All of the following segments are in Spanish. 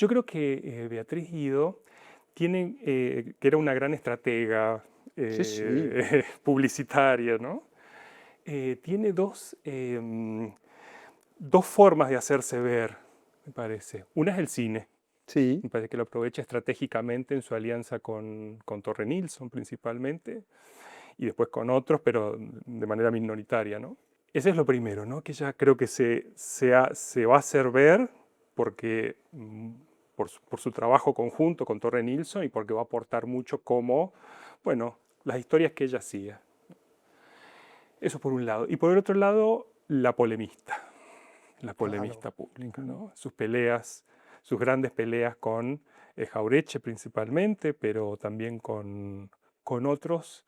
Yo creo que Beatriz Guido tiene, que era una gran estratega Sí, sí, publicitaria, ¿no? Tiene dos formas de hacerse ver, me parece. Una es el cine. sí. Me parece que lo aprovecha estratégicamente en su alianza con Torre Nilsson principalmente, y después con otros, pero de manera minoritaria, ¿no? Ese es lo primero, ¿no? Que ella creo que se va a hacer ver porque, por su trabajo conjunto con Torre Nilsson y porque va a aportar mucho como, bueno, las historias que ella hacía. Eso por un lado. Y por el otro lado, la Claro. polemista pública, Ujú. ¿no? Sus peleas, sus grandes peleas con Jauretche principalmente, pero también con otros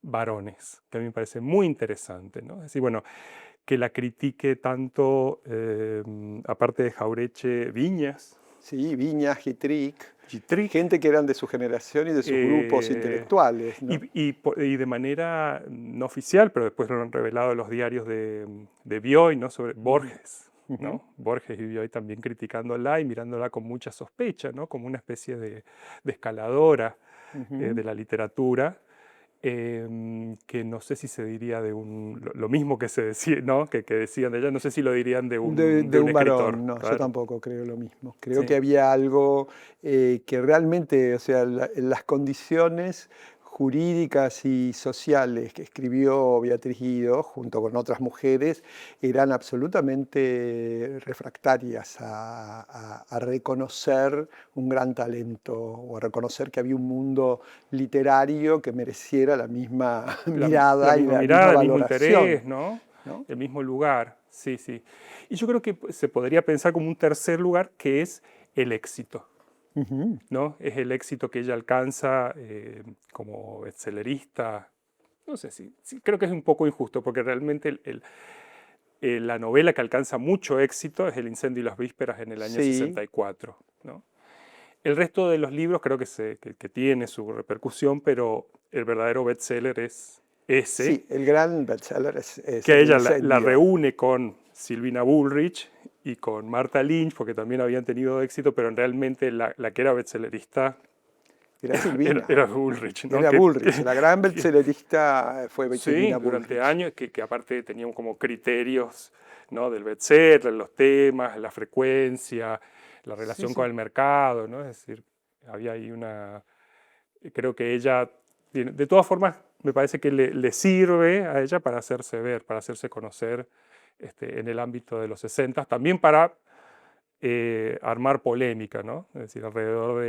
varones, que a mí me parece muy interesante, ¿no? Es decir, bueno, que la critique tanto, aparte de Jauretche, Viñas, Sí, Viñas, Gitric, Gittrick, gente que eran de su generación y de sus grupos eh, intelectuales, ¿no? y de manera no oficial, pero después lo han revelado los diarios de Bioy, ¿no? Sobre Ujú, Borges, ujú. ¿no? Borges y Bioy también criticándola y mirándola con mucha sospecha, ¿no? Como una especie de escaladora Ujú. de la literatura, que no sé si se diría lo mismo que se decía, ¿no? Que decían de ella, no sé si lo dirían de De un un escritor, varón, no, yo claro. tampoco creo lo mismo. Creo que Sí. había algo que realmente, o sea, las condiciones jurídicas y sociales que escribió Beatriz Guido junto con otras mujeres eran absolutamente refractarias a reconocer un gran talento o a reconocer que había un mundo literario que mereciera la misma La mirada y misma la misma mirada, el mismo valoración, interés, ¿no? ¿no? El mismo lugar, sí, sí. Y yo creo que se podría pensar como un tercer lugar que es el éxito, Ujú. ¿no? Es el éxito que ella alcanza como bestsellerista. No sé si creo que es un poco injusto, porque realmente la novela que alcanza mucho éxito es El incendio y las vísperas en el año Sí, 64, ¿no? El resto de los libros creo que tiene su repercusión, pero el verdadero bestseller es ese, sí, el gran bestseller es que El ella la incendio. reúne con Silvina Bullrich y con Martha Lynch, porque también habían tenido éxito, pero realmente la que era bestsellerista Era Silvina, era Bullrich, ¿no? era Bullrich. La gran bestsellerista fue Sí, Silvina durante Bullrich. años, que aparte tenían como criterios, ¿no? Del bestseller, los temas, la frecuencia, la Sí, relación con sí. el mercado, ¿no? Es decir, había ahí creo que ella, de todas formas, me parece que le sirve a ella para hacerse ver, para hacerse conocer en el ámbito de los 60, también para armar polémica, ¿no? Es decir, alrededor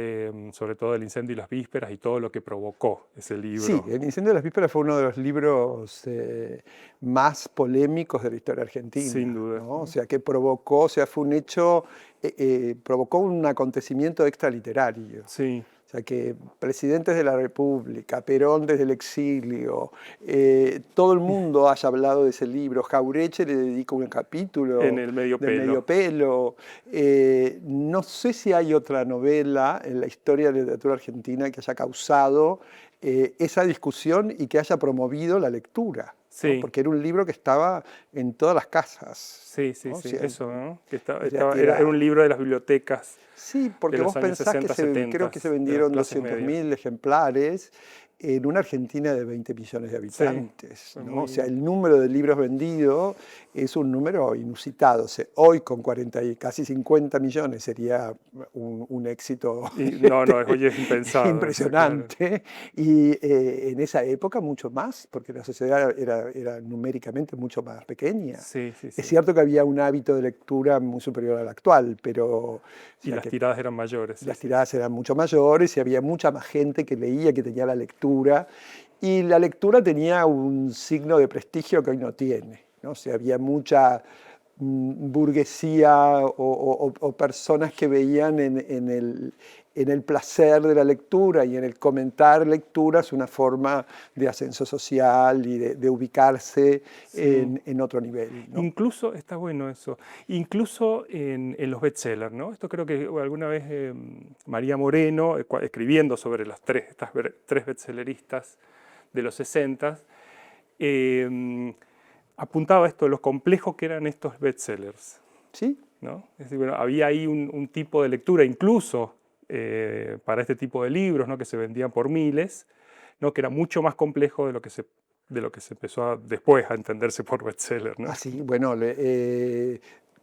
sobre todo del incendio y las vísperas y todo lo que provocó ese Sí, libro. El incendio de las vísperas fue uno de los libros más polémicos de la historia Sin argentina, duda, ¿no? O ¿no? sea, que provocó, o sea, fue un hecho, provocó un acontecimiento extraliterario. Sí, O sea, que presidentes de la República, Perón desde el exilio, todo el mundo haya hablado de ese libro. Jauretche le dedica un en capítulo el medio del pelo. medio pelo. No sé si hay otra novela en la historia de la literatura argentina que haya causado esa discusión y que haya promovido la lectura, ¿no? Sí, Porque era un libro que estaba en todas las casas, sí, sí, ¿no? O sí, sea, eso, ¿no? Que era un era libro de las bibliotecas sí, de porque los vos años pensás que 60, 70, creo que se de las vendieron clases 200.000 medias. ejemplares en una Argentina de 20 millones de Sí, habitantes, fue ¿no? O sea, muy... el número de libros vendidos es un número inusitado. O sea, hoy con 40 y casi 50 millones sería un éxito No, no, hoy es impensado eso, claro. impresionante. Y en esa época mucho más, porque la sociedad era numéricamente mucho más pequeña. Sí, sí, Es sí. cierto que había un hábito de lectura muy superior al actual, pero o Y sea las que tiradas eran mayores, sí, las sí, sí. tiradas eran mucho mayores y había mucha más gente que leía, que tenía la lectura. Y la lectura tenía un signo de prestigio que hoy no tiene, ¿no? O sea, había mucha burguesía o personas que veían en el placer de la lectura y en el comentar lecturas una forma de ascenso social y de ubicarse Sí. en otro nivel, ¿no? Incluso, está bueno eso, incluso en los bestsellers, ¿no? Esto creo que alguna vez María Moreno, escribiendo sobre tres bestselleristas de los 60, apuntaba esto, lo complejo que eran estos bestsellers, ¿Sí? ¿no? Es decir, bueno, había ahí un tipo de lectura, incluso para este tipo de libros, ¿no? Que se vendían por miles, ¿no? Que era mucho más complejo de lo que se empezó después a entenderse por bestseller, ¿no? Así, bueno,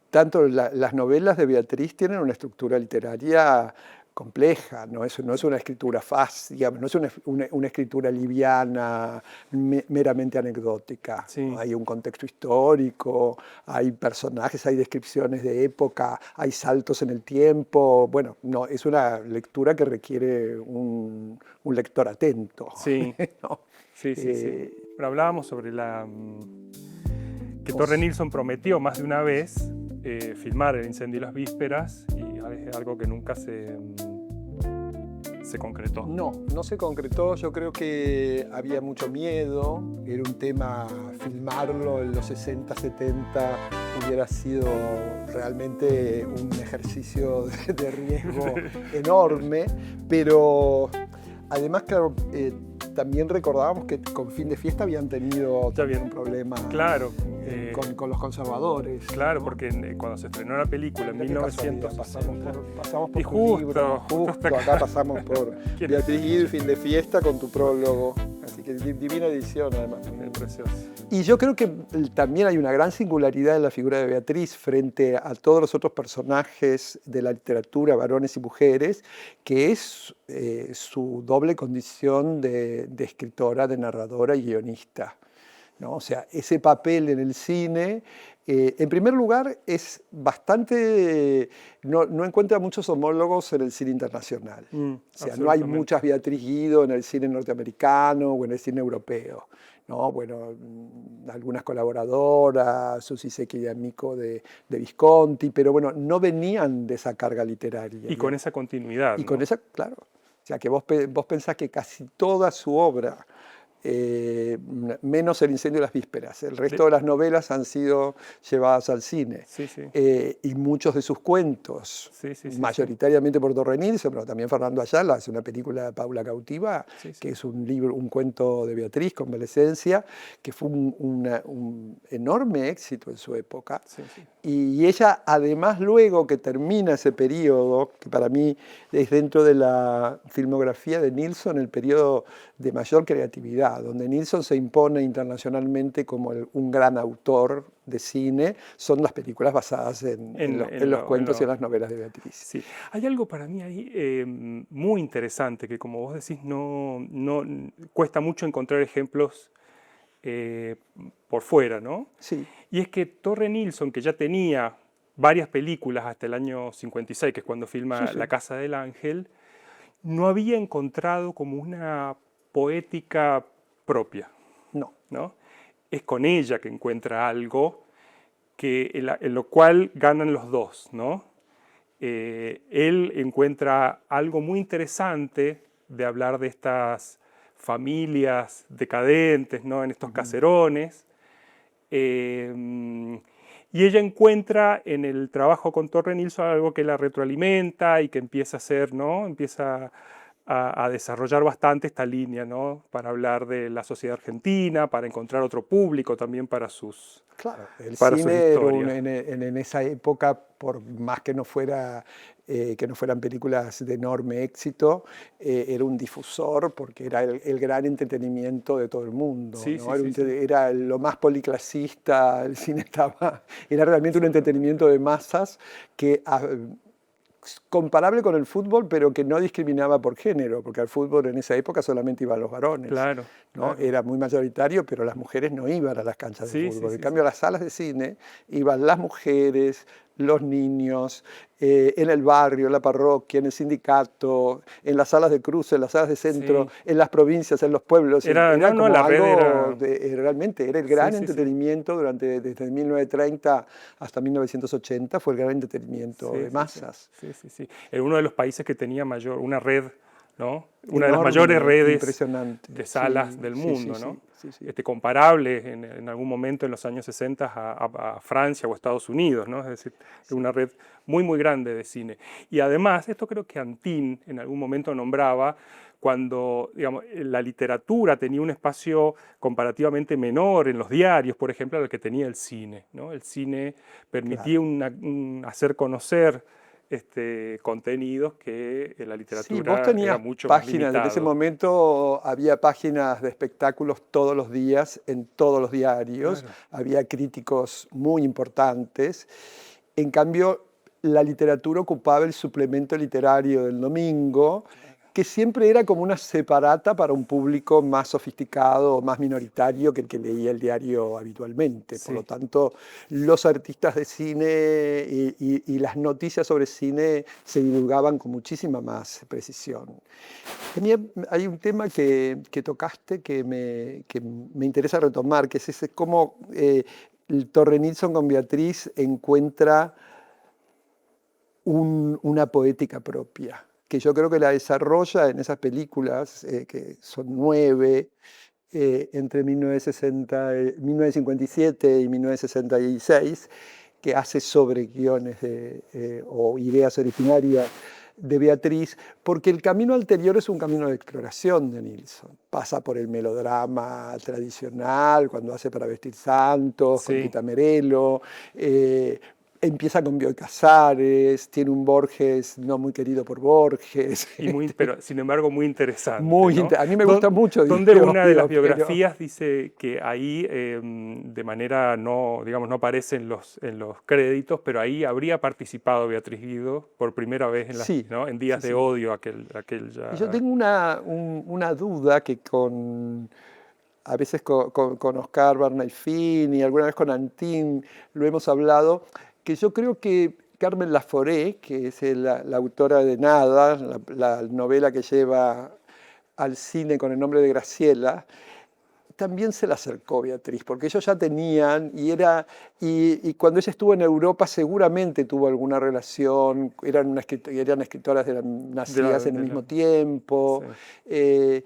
tanto las novelas de Beatriz tienen una estructura literaria compleja, no es una escritura fácil, digamos, no es una escritura liviana, meramente anecdótica. Sí, ¿No? Hay un contexto histórico, hay personajes, hay descripciones de época, hay saltos en el tiempo. Bueno, no, es una lectura que requiere un lector atento. sí, ¿No? sí, sí, sí. Eh, Pero hablábamos sobre que Torre Nilsson prometió más de una vez filmar El incendio y las vísperas, y es algo que nunca se concretó. No se concretó. Yo creo que había mucho miedo. Era un tema, filmarlo en los 60, 70 hubiera sido realmente un ejercicio de riesgo enorme. Pero además, claro, también recordábamos que con Fin de Fiesta habían tenido también un problema, claro, con los conservadores. Claro, ¿no? porque cuando se estrenó la película en Mira qué 1960... pasamos por Y tu justo, libro, justo acá pasamos por ¿Quién Beatriz Guido y Fin de Fiesta con tu prólogo. Así que divina edición, además. es precioso. Y yo creo que también hay una gran singularidad en la figura de Beatriz frente a todos los otros personajes de la literatura, varones y mujeres, que es su doble condición de escritora, de narradora y guionista, ¿no? O sea, ese papel en el cine, en primer lugar, es bastante... No encuentra muchos homólogos en el cine internacional. O sea, no hay muchas Beatriz Guido en el cine norteamericano o en el cine europeo. ¿No? Bueno, algunas colaboradoras, Susi Secchi y Amico de Visconti, pero bueno, no venían de esa carga literaria. Y con esa continuidad. Y ¿no? con esa, claro. O sea, que vos pensás que casi toda su obra, menos El incendio de las vísperas, el resto de las novelas han sido llevadas al cine. Sí, sí. Y muchos de sus cuentos, Sí, mayoritariamente por Torre Nilsson, pero también Fernando Ayala hace una película de Paula Cautiva, que es un libro, un cuento de Beatriz, Convalecencia, que fue un enorme éxito en su época. Sí, sí. Y ella, además, luego que termina ese periodo, que para mí es dentro de la filmografía de Nilsson el periodo de mayor creatividad, donde Nilsson se impone internacionalmente como un gran autor de cine, son las películas basadas en los cuentos y en las novelas de Beatriz. Sí. Hay algo para mí ahí muy interesante, que como vos decís, no cuesta mucho encontrar ejemplos por fuera, ¿no? Sí. Y es que Torre Nilsson, que ya tenía varias películas hasta el año 56, que es cuando filma La Casa del Ángel, no había encontrado como una poética propia. ¿No? Es con ella que encuentra algo en lo cual ganan los dos, ¿no? Él encuentra algo muy interesante de hablar de estas familias decadentes, ¿no? En estos caserones. Y ella encuentra en el trabajo con Torre Nilsson algo que la retroalimenta y que empieza a hacer, ¿no? Empieza a desarrollar bastante esta línea, ¿no? Para hablar de la sociedad argentina, para encontrar otro público también para sus Claro, el para cine sus era historias. en esa época, por más que no fueran películas de enorme éxito, era un difusor porque era el gran entretenimiento de todo el mundo. Sí, ¿no? sí, sí. Era lo más policlasista, el cine era realmente un entretenimiento de masas que... comparable con el fútbol, pero que no discriminaba por género, porque al fútbol en esa época solamente iban los varones. Claro, ¿no? claro. Era muy mayoritario, pero las mujeres no iban a las canchas de fútbol. Sí, En cambio, a las salas de cine iban las mujeres, los niños, en el barrio, en la parroquia, en el sindicato, en las salas de cruce, en las salas de centro, en las provincias, en los pueblos. Era como la red algo era... realmente era el gran entretenimiento desde 1930 hasta 1980, fue el gran entretenimiento de masas. Sí. Era uno de los países que tenía una red ¿no? Una de las mayores Enorme, redes impresionante. de salas Sí, del sí, mundo, sí, ¿no? sí, sí. Comparable en algún momento en los años 60 a Francia o Estados Unidos, ¿no? Es decir, es Sí. una red muy, muy grande de cine. Y además, esto creo que Antin en algún momento nombraba, cuando digamos, la literatura tenía un espacio comparativamente menor en los diarios, por ejemplo, al que tenía el cine, ¿no? El cine permitía Claro. hacer conocer contenidos que en la Sí, vos literatura era tenías mucho más páginas, en ese limitado. momento había páginas de espectáculos todos los días en todos los diarios, Claro. había críticos muy importantes. En cambio, la literatura ocupaba el suplemento literario del domingo, que siempre era como una separata para un público más sofisticado o más minoritario que el que leía el diario habitualmente. Por lo Sí. tanto, los artistas de cine y las noticias sobre cine se divulgaban con muchísima más precisión. Hay un tema que tocaste que me interesa retomar, que es ese cómo el Torre Nilsson con Beatriz encuentra una poética propia, que yo creo que la desarrolla en esas películas, que son 9, entre 1957 y 1966, que hace sobre guiones o ideas originarias de Beatriz, porque el camino anterior es un camino de exploración de Nilsson. Pasa por el melodrama tradicional, cuando hace Para vestir santos, con Sí, Tita Merelo, empieza con Bioy Casares, tiene un Borges no muy querido por Borges. y pero sin embargo muy interesante, ¿no? A mí me gusta mucho, Donde una de las digo, pero biografías dice que ahí, de manera no, digamos, no aparece en los créditos, pero ahí habría participado Beatriz Guido por primera vez sí, ¿no? En sí, Días de sí. Odio, aquel Y yo ya... tengo una duda que a veces con Oscar Bernay-Fin y alguna vez con Antín lo hemos hablado, que yo creo que Carmen Laforet, que es la autora de Nada, la novela que lleva al cine con el nombre de Graciela, también se le acercó Beatriz, porque ellos ya tenían, y cuando ella estuvo en Europa seguramente tuvo alguna relación, eran escritoras nacidas en el mismo sí. tiempo. eh,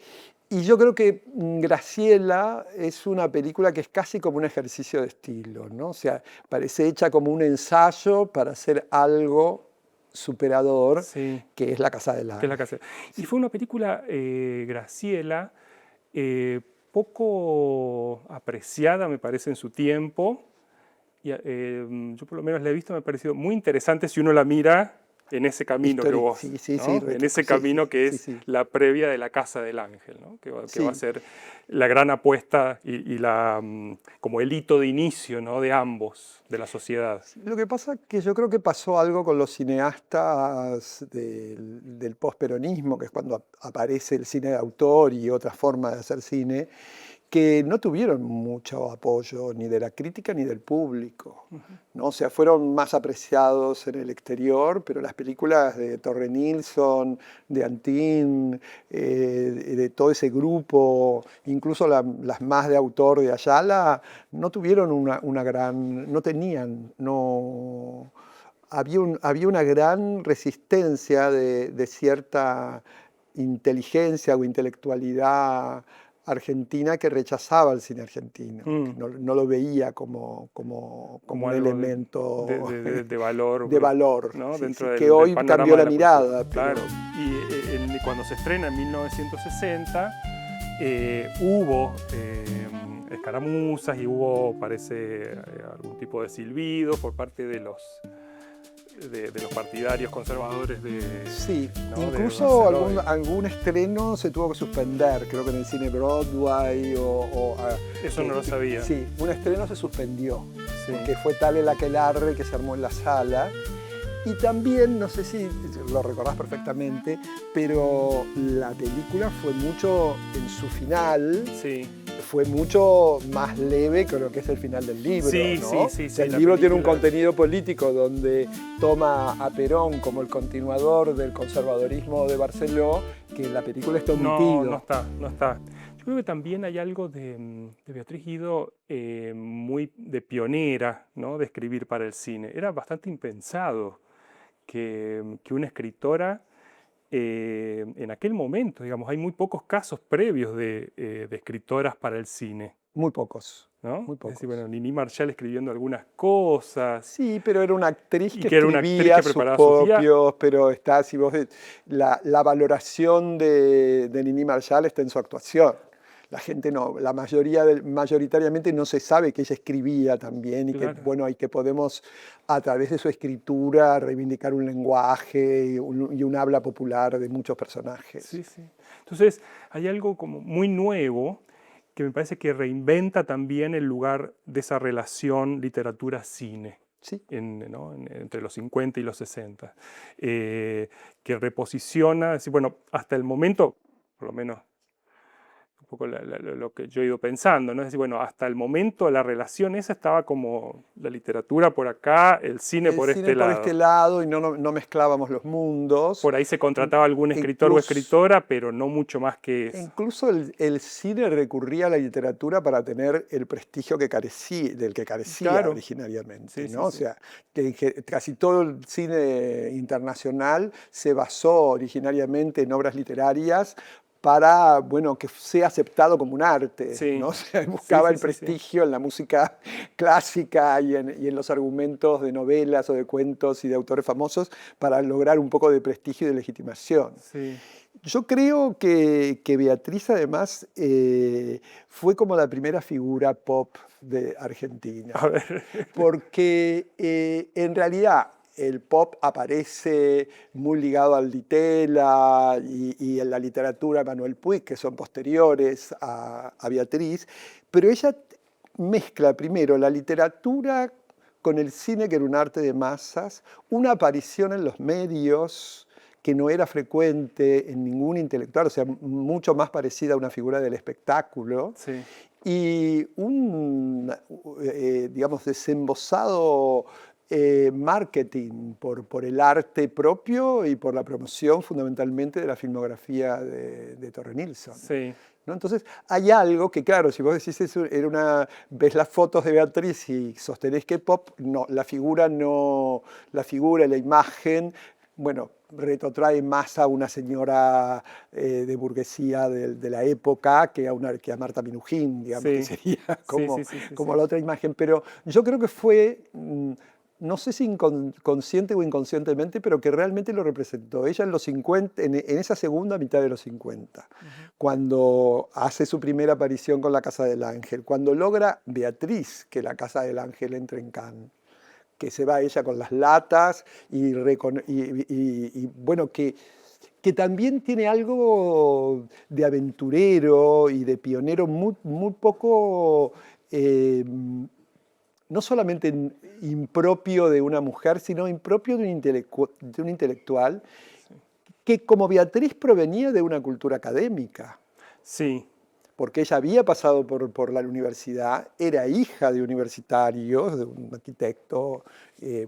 y yo creo que Graciela es una película que es casi como un ejercicio de estilo, ¿no? O sea, parece hecha como un ensayo para hacer algo superador, Sí, que es La Casa del que es la Ángel. casa. Y Sí, fue una película, Graciela, eh, poco apreciada, me parece, en su tiempo. Y, yo por lo menos la he visto, me ha parecido muy interesante si uno la mira en ese camino que vos, sí, sí, sí, ¿no? En ese sí, camino que sí, es sí. la previa de La Casa del Ángel, ¿no? Que va a Sí, ser la gran apuesta y como el hito de inicio, ¿no? De ambos, de la sociedad. sí. Lo que pasa es que yo creo que pasó algo con los cineastas del posperonismo, que es cuando aparece el cine de autor y otra forma de hacer cine, que no tuvieron mucho apoyo ni de la crítica ni del público, ¿no? O sea, fueron más apreciados en el exterior, pero las películas de Torre Nilsson, de Antín, de todo ese grupo, incluso las más de autor de Ayala, no tuvieron una gran, no tenían, no... Había una gran resistencia de cierta inteligencia o intelectualidad argentina que rechazaba el cine argentino, que Mm, no lo veía como como un algo elemento de valor, de valor, ¿no? sí, Dentro sí, que del hoy cambió panorama de la la cultura. mirada, pero Claro. Y cuando se estrena en 1960, hubo escaramuzas y hubo, parece, algún tipo de silbido por parte de los partidarios conservadores sí, ¿no? de incluso Barcelona. algún estreno se tuvo que suspender, creo que en el cine Broadway Eso no lo sabía. sí, un estreno se suspendió, Sí. porque fue tal el aquelarre que se armó en la sala. Y también, no sé si lo recordás perfectamente, pero la película fue mucho, en su final, Sí. fue mucho más leve que lo que es el final del libro, Sí, ¿no? sí, sí, O sea, sí, el la libro tiene un película. contenido político donde toma a Perón como el continuador del conservadorismo de Barceló, que en la película está No, no omitido. está, no está. Yo creo que también hay algo de Beatriz Guido muy de pionera, ¿no? De escribir para el cine. Era bastante impensado que una escritora en aquel momento, digamos, hay muy pocos casos previos de escritoras para el cine, Muy pocos, ¿no? muy Es decir, pocos. bueno, Nini Marshall escribiendo algunas cosas, Sí, pero era una actriz y que que era una actriz escribía que sus preparaba sus guías. propios, pero está, si vos, la valoración de Nini Marshall está en su actuación. La gente no, la mayoría, mayoritariamente no se sabe que ella escribía también y que, Claro, bueno, y que podemos a través de su escritura reivindicar un lenguaje y un habla popular de muchos personajes. sí, sí. Entonces, hay algo como muy nuevo que me parece que reinventa también el lugar de esa relación literatura-cine. Sí. ¿No? Entre los 50 y los 60, que reposiciona, es decir, bueno, hasta el momento, por lo menos un poco lo que yo he ido pensando, ¿no? Es decir, bueno, hasta el momento la relación esa estaba como la literatura por acá, el cine El por cine este por este lado. lado y no mezclábamos los mundos. Por ahí se contrataba algún escritor o Incluso, escritora, pero no mucho más que eso. incluso el cine recurría a la literatura para tener el prestigio del que carecía Claro, originariamente, sí, sí, ¿no? O sí. sea, que casi todo el cine internacional se basó originariamente en obras literarias para, bueno, que sea aceptado como un arte, ¿no? Sí, O sea, sí, buscaba sí, el sí, sí. prestigio en la música clásica y en los argumentos de novelas o de cuentos y de autores famosos para lograr un poco de prestigio y de legitimación. Sí. Yo creo que Beatriz además fue como la primera figura pop de Argentina, A ver, porque en realidad el pop aparece muy ligado al Ditela y en la literatura Manuel Puig, que son posteriores a Beatriz, pero ella mezcla primero la literatura con el cine, que era un arte de masas, una aparición en los medios que no era frecuente en ningún intelectual, o sea, mucho más parecida a una figura del espectáculo, sí, y un, digamos, desembosado marketing por el arte propio y por la promoción fundamentalmente de la filmografía de Torre Nilsson. sí, ¿No? Entonces, hay algo que, claro, si vos decís eso, ves las fotos de Beatriz y sostenés que pop, no, la figura, la imagen, bueno, retrotrae más a una señora de burguesía de la época que a Marta Minujín, digamos, que sí, sería sí, sí, sí, sí, como sí. la otra imagen. Pero yo creo que fue, no sé si consciente o inconscientemente, pero que realmente lo representó. Ella en los 50, en esa segunda mitad de los 50, Ujú. cuando hace su primera aparición con La Casa del Ángel, cuando logra Beatriz que La Casa del Ángel entre en Cannes, que se va ella con las latas y bueno, que también tiene algo de aventurero y de pionero muy poco, no solamente impropio de una mujer, sino impropio de de un intelectual Sí, que como Beatriz provenía de una cultura académica, sí, porque ella había pasado por la universidad, era hija de universitarios, de un arquitecto,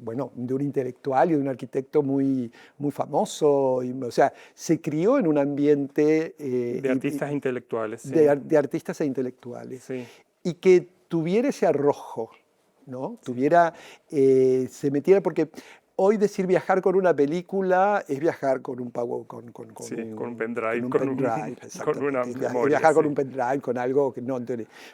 bueno, de un intelectual y de un arquitecto muy famoso, o sea, se crió en un ambiente de artistas intelectuales, sí, de artistas e intelectuales, sí, y que tuviera ese arrojo, ¿no? sí, Se metiera, porque hoy decir viajar con una película es viajar con un sí, con un con pendrive, un con pendrive, con una exactamente. Es memoria, viajar con un sí, pendrive, con algo que no.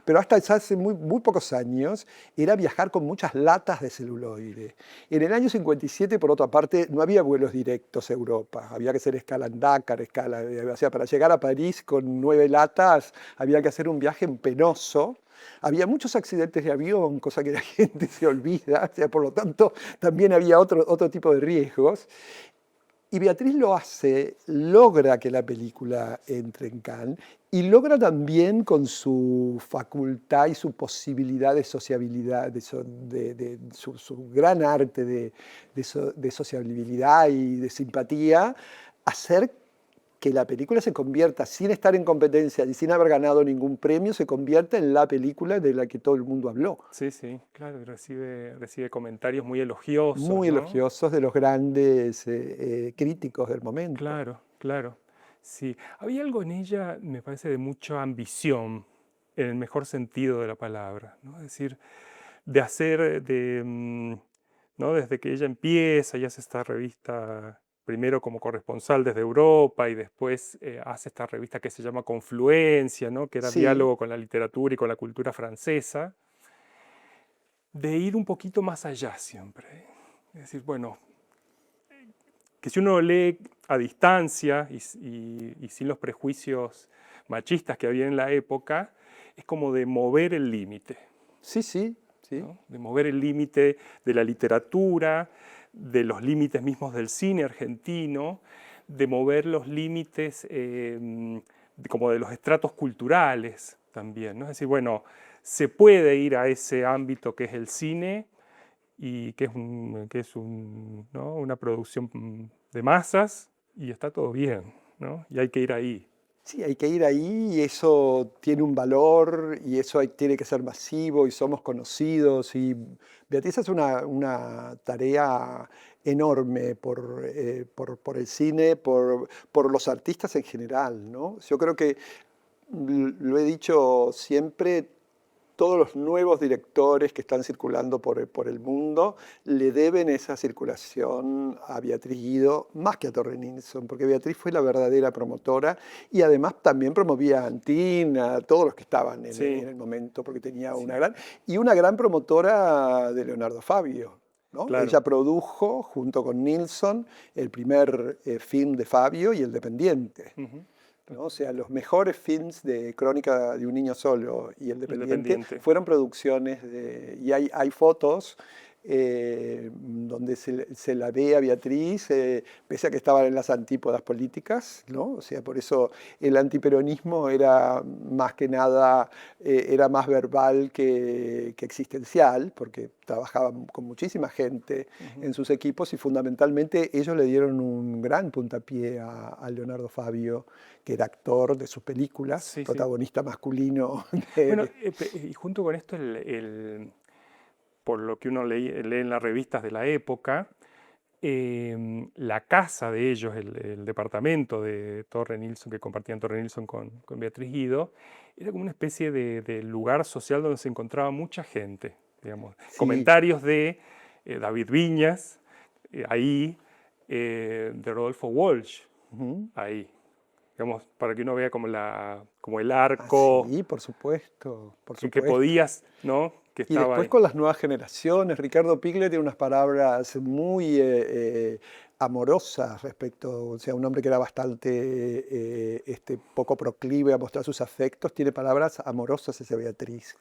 Pero hasta hace muy pocos años era viajar con muchas latas de celuloide. En el año 57, por otra parte, no había vuelos directos a Europa. Había que hacer escala en Dakar, o sea, para llegar a París con 9 latas había que hacer un viaje penoso. Había muchos accidentes de avión, cosa que la gente se olvida, o sea, por lo tanto también había otro tipo de riesgos. Y Beatriz lo hace, logra que la película entre en Cannes y logra también con su facultad y su posibilidad de sociabilidad, su gran arte de sociabilidad y de simpatía, hacer que la película se convierta, sin estar en competencia y sin haber ganado ningún premio, se convierta en la película de la que todo el mundo habló. sí, sí, claro, y recibe comentarios muy elogiosos, Muy ¿no? elogiosos de los grandes críticos del momento. Claro, claro, sí. Había algo en ella, me parece, de mucha ambición, en el mejor sentido de la palabra, ¿no? Es decir, de hacer, ¿no? Desde que ella empieza y hace esta revista primero como corresponsal desde Europa y después hace esta revista que se llama Confluencia, ¿no? Que era Sí, diálogo con la literatura y con la cultura francesa, de ir un poquito más allá siempre. Es decir, bueno, que si uno lee a distancia y sin los prejuicios machistas que había en la época, es como de mover el límite, sí, sí, sí. ¿no? De mover el límite de la literatura, de los límites mismos del cine argentino, de mover los límites como de los estratos culturales también, ¿no? Es decir, bueno, se puede ir a ese ámbito que es el cine y que es ¿no? una producción de masas y está todo bien, ¿no? Y hay que ir ahí. Sí, hay que ir ahí y eso tiene un valor y eso tiene que ser masivo y somos conocidos. Y Beatriz hace una tarea enorme por el cine, por los artistas en general, ¿no? Yo creo que, lo he dicho siempre, todos los nuevos directores que están circulando por el mundo le deben esa circulación a Beatriz Guido, más que a Torre Nilsson, porque Beatriz fue la verdadera promotora y además también promovía a Antín, a todos los que estaban Sí, en el momento, porque tenía sí, una gran promotora de Leonardo Fabio, ¿no? claro. Ella produjo, junto con Nilsson, el primer film de Fabio y El Dependiente. Ujú. ¿No? O sea, los mejores films de Crónica de un niño solo y El El Dependiente Dependiente. fueron producciones y hay fotos donde se la ve a Beatriz, pese a que estaban en las antípodas políticas, ¿no? O sea, por eso el antiperonismo era más que nada, era más verbal que existencial, porque trabajaban con muchísima gente en sus equipos y fundamentalmente ellos le dieron un gran puntapié a Leonardo Fabio, que era actor de sus películas, Sí, sí. protagonista masculino. Bueno, y junto con esto, por lo que uno lee en las revistas de la época, la casa de ellos, el departamento de Torre Nilsson, que compartían Torre Nilsson con Beatriz Guido, era como una especie de lugar social donde se encontraba mucha gente, digamos. Sí, Comentarios de David Viñas, ahí, de Rodolfo Walsh, ujú. ahí. Digamos, para que uno vea como el Ah, arco sí, por supuesto, por que supuesto. podías, ¿no? Que Y estaba después ahí. con las nuevas generaciones, Ricardo Piglia tiene unas palabras muy amorosas respecto, o sea, un hombre que era bastante poco proclive a mostrar sus afectos, tiene palabras amorosas hacia Beatriz,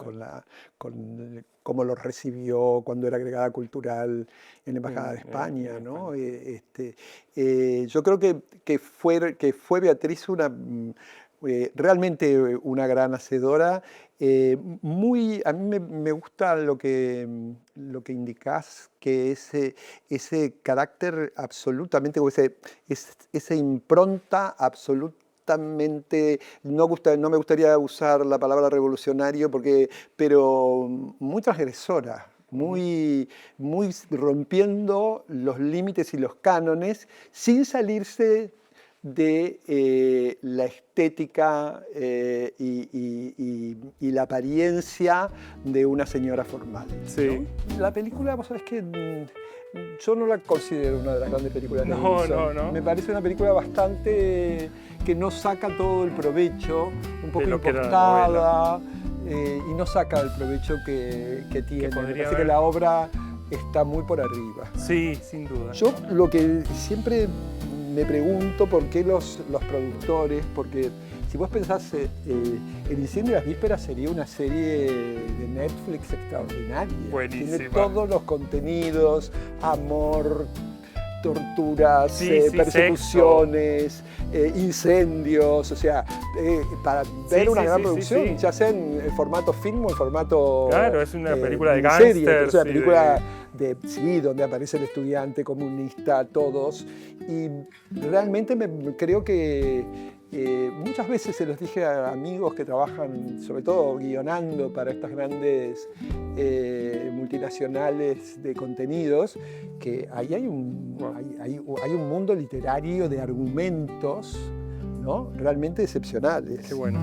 con cómo lo recibió cuando era agregada cultural en la Embajada de España, En ¿no? España. Yo creo que fue Beatriz realmente una gran hacedora. A mí me gusta lo que indicás, que ese carácter absolutamente, o esa impronta absolutamente, no me gustaría usar la palabra revolucionario, pero muy transgresora. Ujú. Muy rompiendo los límites y los cánones sin salirse de la estética y la apariencia de una señora formal, ¿no? Sí. La película, vos sabés que yo no la considero una de las grandes películas de No, Nilsson. no. Me parece una película bastante que no saca todo el provecho, un poco De lo que era la novela. impostada, y no saca el provecho que tiene. Me podría parece que haber. la obra está muy por arriba. Sí, sin duda. Yo lo que siempre me pregunto por qué los productores, porque si vos pensás, El incendio de las vísperas sería una serie de Netflix extraordinaria. Buenísima. Tiene todos los contenidos, amor, torturas, Sí, sí, persecuciones, incendios, o sea, para ver una sí, gran sí, producción, sí. ya sea en formato film o en formato Claro, es una película de miniserie, pero es una gángsters y película sí, donde aparece el estudiante comunista, todos, y realmente creo que muchas veces se los dije a amigos que trabajan, sobre todo guionando para estas grandes multinacionales de contenidos, que ahí hay un mundo literario de argumentos, ¿no? Realmente excepcionales. qué bueno.